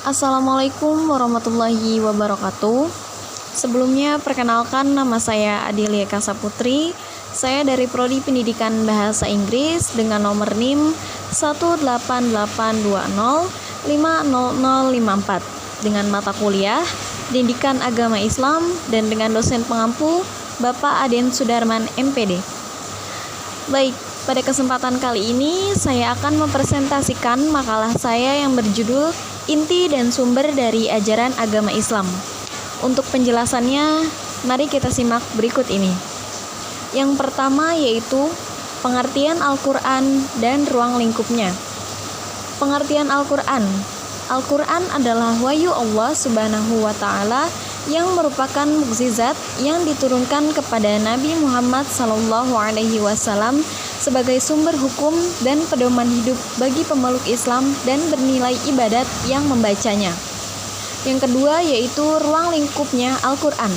Assalamualaikum warahmatullahi wabarakatuh. Sebelumnya perkenalkan, nama saya Adilia Kasaputri. Saya dari Prodi Pendidikan Bahasa Inggris dengan nomor NIM 18820500054 dengan mata kuliah Pendidikan Agama Islam dan dengan dosen pengampu Bapak Aden Sudarman MPD. Baik, pada kesempatan kali ini saya akan mempresentasikan makalah saya yang berjudul Inti dan Sumber dari Ajaran Agama Islam. Untuk penjelasannya, mari kita simak berikut ini. Yang pertama yaitu pengertian Al-Quran dan ruang lingkupnya. Pengertian Al-Quran. Al-Quran adalah wahyu Allah Subhanahu wa Ta'ala yang merupakan mukjizat yang diturunkan kepada Nabi Muhammad SAW sebagai sumber hukum dan pedoman hidup bagi pemeluk Islam dan bernilai ibadat yang membacanya. Yang kedua yaitu ruang lingkupnya Al-Quran.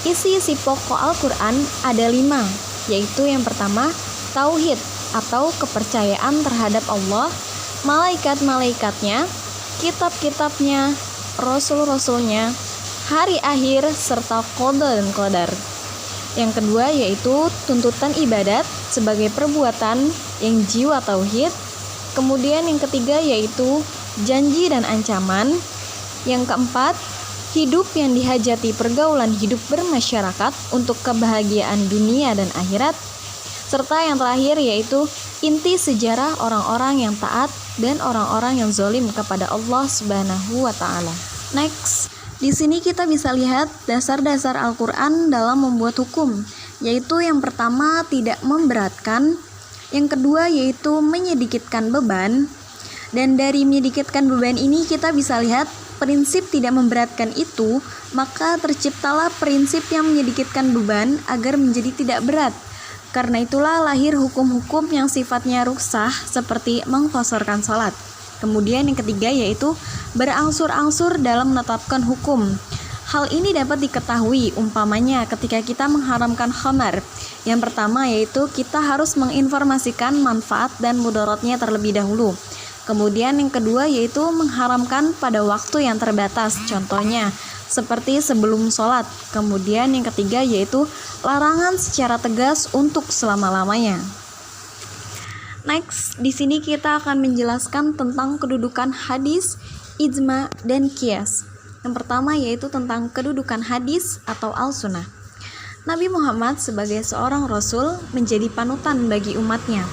Isi-isi pokok Al-Quran ada 5, yaitu yang pertama tauhid atau kepercayaan terhadap Allah, malaikat-malaikatnya, kitab-kitabnya, rasul-rasulnya, hari akhir, serta qada dan qadar. Yang kedua yaitu tuntutan ibadat sebagai perbuatan yang jiwa tauhid. Kemudian yang ketiga yaitu janji dan ancaman. Yang keempat, hidup yang dihajati pergaulan hidup bermasyarakat untuk kebahagiaan dunia dan akhirat. Serta yang terakhir yaitu inti sejarah orang-orang yang taat dan orang-orang yang zalim kepada Allah Subhanahu wa Ta'ala. Next, di sini kita bisa lihat dasar-dasar Al-Quran dalam membuat hukum, yaitu yang pertama tidak memberatkan, yang kedua yaitu menyedikitkan beban, dan dari menyedikitkan beban ini kita bisa lihat prinsip tidak memberatkan itu, maka terciptalah prinsip yang menyedikitkan beban agar menjadi tidak berat. Karena itulah lahir hukum-hukum yang sifatnya ruksah seperti mengqasarkan salat. Kemudian yang ketiga yaitu berangsur-angsur dalam menetapkan hukum. Hal ini dapat diketahui umpamanya ketika kita mengharamkan khamar. Yang pertama yaitu kita harus menginformasikan manfaat dan mudaratnya terlebih dahulu. Kemudian yang kedua yaitu mengharamkan pada waktu yang terbatas. Contohnya seperti sebelum sholat. Kemudian yang ketiga yaitu larangan secara tegas untuk selama-lamanya. Next, di sini kita akan menjelaskan tentang kedudukan hadis, ijma, dan qiyas. Yang pertama yaitu tentang kedudukan hadis atau al-sunnah. Nabi Muhammad sebagai seorang rasul menjadi panutan bagi umatnya.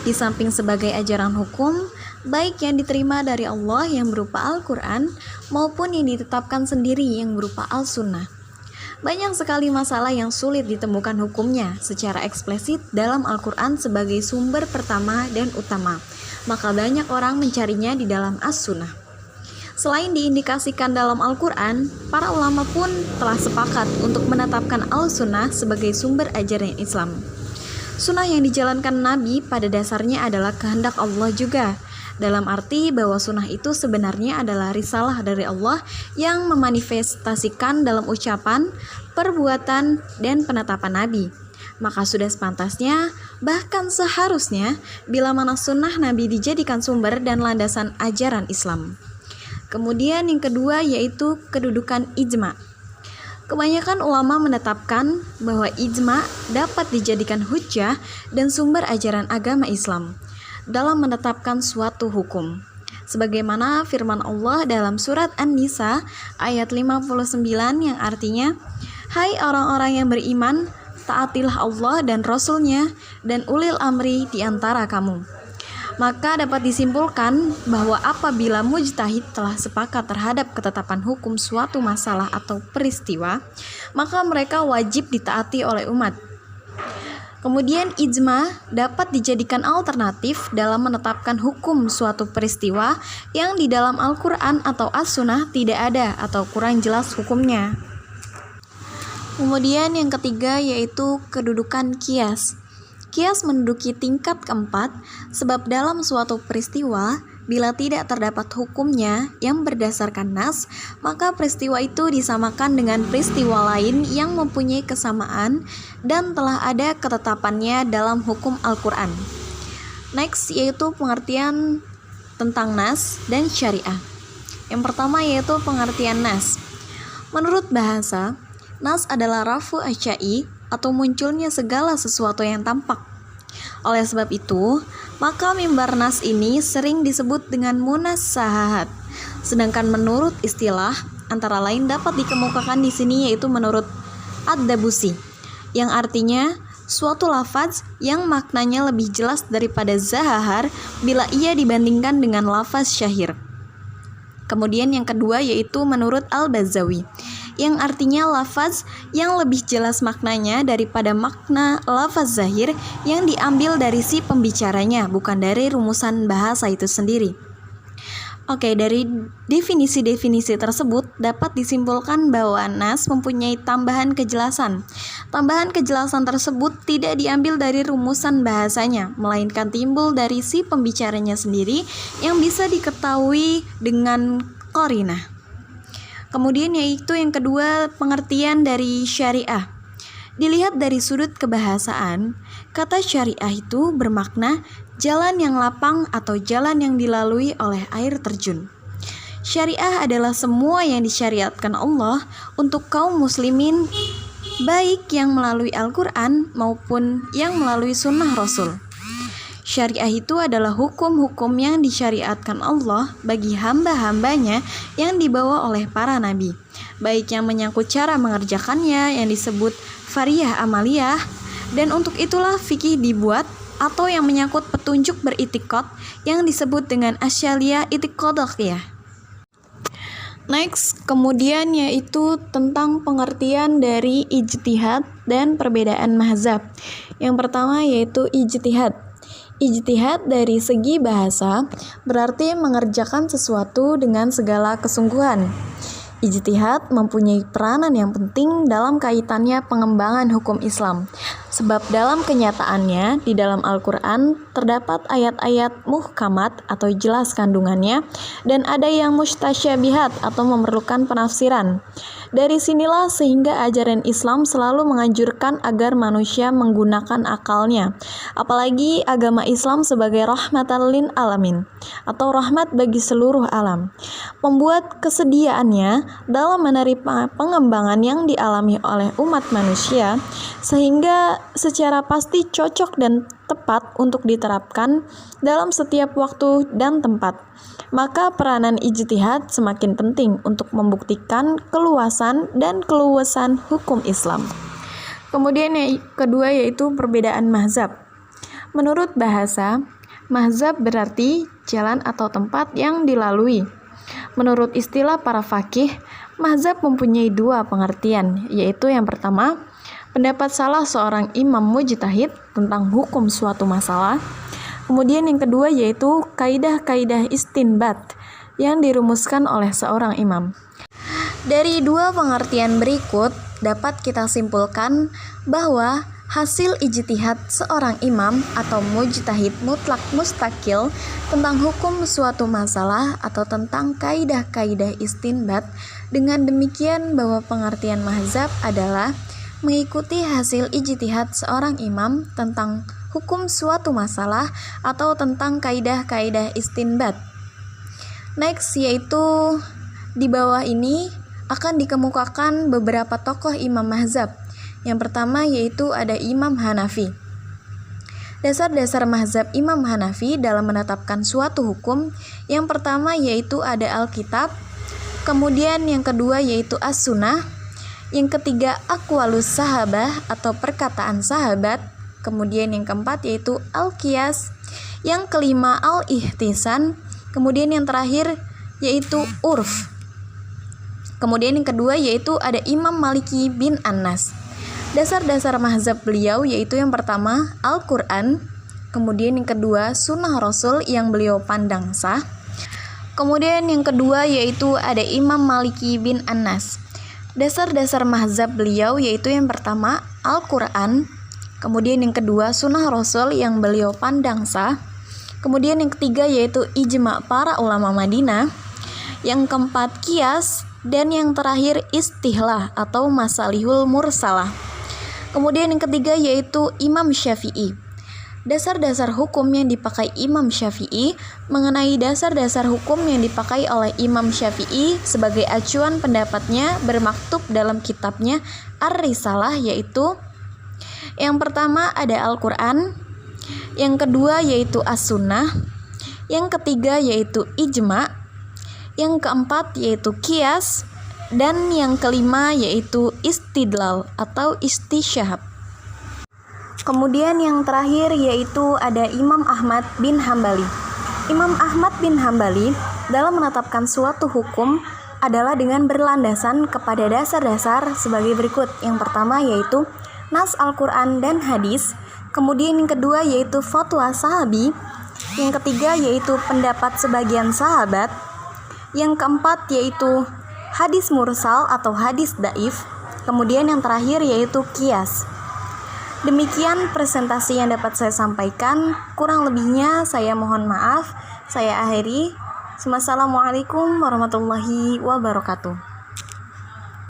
Di samping sebagai ajaran hukum, baik yang diterima dari Allah yang berupa Al-Quran maupun yang ditetapkan sendiri yang berupa al-sunnah. Banyak sekali masalah yang sulit ditemukan hukumnya secara eksplisit dalam Al-Quran sebagai sumber pertama dan utama. Maka banyak orang mencarinya di dalam As-Sunnah. Selain diindikasikan dalam Al-Quran, para ulama pun telah sepakat untuk menetapkan Al-Sunnah sebagai sumber ajaran Islam. Sunnah yang dijalankan Nabi pada dasarnya adalah kehendak Allah juga. Dalam arti bahwa sunnah itu sebenarnya adalah risalah dari Allah yang memanifestasikan dalam ucapan, perbuatan, dan penetapan Nabi. Maka sudah sepantasnya, bahkan seharusnya, bila mana sunnah Nabi dijadikan sumber dan landasan ajaran Islam. Kemudian yang kedua yaitu kedudukan ijma. Kebanyakan ulama menetapkan bahwa ijma dapat dijadikan hujjah dan sumber ajaran agama Islam dalam menetapkan suatu hukum. Sebagaimana firman Allah dalam surat An-Nisa ayat 59 yang artinya, "Hai orang-orang yang beriman, taatilah Allah dan Rasul-Nya dan ulil amri di antara kamu." Maka dapat disimpulkan bahwa apabila mujtahid telah sepakat terhadap ketetapan hukum suatu masalah atau peristiwa, maka mereka wajib ditaati oleh umat. Kemudian ijma dapat dijadikan alternatif dalam menetapkan hukum suatu peristiwa yang di dalam Al-Quran atau As-Sunnah tidak ada atau kurang jelas hukumnya. Kemudian yang ketiga yaitu kedudukan qiyas. Qiyas menduduki tingkat keempat sebab dalam suatu peristiwa bila tidak terdapat hukumnya yang berdasarkan nas, maka peristiwa itu disamakan dengan peristiwa lain yang mempunyai kesamaan dan telah ada ketetapannya dalam hukum Al-Quran. Next yaitu pengertian tentang nas dan syariah. Yang pertama yaitu pengertian nas. Menurut bahasa, nas adalah rafu asyai atau munculnya segala sesuatu yang tampak. Oleh sebab itu, maka mimbar nas ini sering disebut dengan munassahat. Sedangkan menurut istilah, antara lain dapat dikemukakan di sini yaitu menurut Ad-Dabusi, yang artinya suatu lafaz yang maknanya lebih jelas daripada zahahar bila ia dibandingkan dengan lafaz syahir. Kemudian yang kedua yaitu menurut Al-Bazawi, yang artinya lafaz yang lebih jelas maknanya daripada makna lafaz zahir yang diambil dari si pembicaranya, bukan dari rumusan bahasa itu sendiri. Oke, dari definisi-definisi tersebut dapat disimpulkan bahwa nas mempunyai tambahan kejelasan. Tambahan kejelasan tersebut tidak diambil dari rumusan bahasanya, melainkan timbul dari si pembicaranya sendiri yang bisa diketahui dengan qarinah. Kemudian yaitu yang kedua, pengertian dari syariah. Dilihat dari sudut kebahasaan, kata syariah itu bermakna jalan yang lapang atau jalan yang dilalui oleh air terjun. Syariah adalah semua yang disyariatkan Allah untuk kaum muslimin, baik yang melalui Al-Quran maupun yang melalui sunnah Rasul. Syariah itu adalah hukum-hukum yang disyariatkan Allah bagi hamba-hambanya yang dibawa oleh para nabi, baik yang menyangkut cara mengerjakannya yang disebut fariyah amaliyah, dan untuk itulah fikih dibuat, atau yang menyangkut petunjuk beritikad yang disebut dengan asyaliyah itikadiyah. Next, kemudian yaitu tentang pengertian dari ijtihad dan perbedaan mazhab. Yang pertama yaitu ijtihad. Ijtihad dari segi bahasa berarti mengerjakan sesuatu dengan segala kesungguhan. Ijtihad mempunyai peranan yang penting dalam kaitannya pengembangan hukum Islam. Sebab dalam kenyataannya, di dalam Al-Quran terdapat ayat-ayat muhkamat atau jelas kandungannya, dan ada yang mustasyabihat atau memerlukan penafsiran. Dari sinilah sehingga ajaran Islam selalu menganjurkan agar manusia menggunakan akalnya, apalagi agama Islam sebagai rahmatan lil alamin atau rahmat bagi seluruh alam, membuat kesediaannya dalam menerima pengembangan yang dialami oleh umat manusia sehingga secara pasti cocok dan tepat untuk diterapkan dalam setiap waktu dan tempat. Maka peranan ijtihad semakin penting untuk membuktikan keluasan dan keluasan hukum Islam. Kemudian yang kedua yaitu perbedaan mazhab. Menurut bahasa, mazhab berarti jalan atau tempat yang dilalui. Menurut istilah para faqih, mazhab mempunyai dua pengertian, yaitu yang pertama, pendapat salah seorang imam mujtahid tentang hukum suatu masalah. Kemudian yang kedua yaitu kaidah-kaidah istinbat yang dirumuskan oleh seorang imam. Dari dua pengertian berikut dapat kita simpulkan bahwa hasil ijtihad seorang imam atau mujtahid mutlak mustakil tentang hukum suatu masalah atau tentang kaidah-kaidah istinbat, dengan demikian bahwa pengertian mazhab adalah mengikuti hasil ijtihad seorang imam tentang hukum suatu masalah atau tentang kaidah-kaidah istinbat. Next yaitu di bawah ini akan dikemukakan beberapa tokoh imam mazhab. Yang pertama yaitu ada Imam Hanafi. Dasar-dasar mazhab Imam Hanafi dalam menetapkan suatu hukum, yang pertama yaitu ada Alkitab, kemudian yang kedua yaitu As-Sunnah, yang ketiga aqwalus sahabah atau perkataan sahabat, kemudian yang keempat yaitu Al-Qiyas, yang kelima Al-Ihtisan, kemudian yang terakhir yaitu Urf. Kemudian yang kedua yaitu ada Imam Maliki bin Anas. Dasar-dasar mazhab beliau yaitu yang pertama Al-Quran, kemudian yang kedua Sunnah Rasul yang beliau pandang sah, kemudian yang kedua yaitu ada Imam Maliki bin Anas. Dasar-dasar mazhab beliau yaitu yang pertama Al-Quran, kemudian yang kedua Sunnah Rasul yang beliau pandang sah, kemudian yang ketiga yaitu ijma' para ulama Madinah, yang keempat qiyas, dan yang terakhir istihlah atau masalihul mursalah. Kemudian yang ketiga yaitu Imam Syafi'i. dasar-dasar hukum yang dipakai Imam Syafi'i mengenai dasar-dasar hukum yang dipakai oleh Imam Syafi'i sebagai acuan pendapatnya bermaktub dalam kitabnya Ar-Risalah, yaitu yang pertama ada Al-Quran, yang kedua yaitu As-Sunnah, yang ketiga yaitu Ijma', yang keempat yaitu Qiyas, dan yang kelima yaitu Istidlal atau Istisyhad. Kemudian yang terakhir yaitu ada Imam Ahmad bin Hambali. Imam Ahmad bin Hambali dalam menetapkan suatu hukum adalah dengan berlandasan kepada dasar-dasar sebagai berikut. Yang pertama yaitu nas Al-Quran dan hadis. Kemudian yang kedua yaitu fatwa sahabi. Yang ketiga yaitu pendapat sebagian sahabat. Yang keempat yaitu hadis mursal atau hadis dhaif. Kemudian yang terakhir yaitu qiyas. Demikian presentasi yang dapat saya sampaikan. Kurang lebihnya saya mohon maaf. Saya akhiri. Wassalamualaikum warahmatullahi wabarakatuh.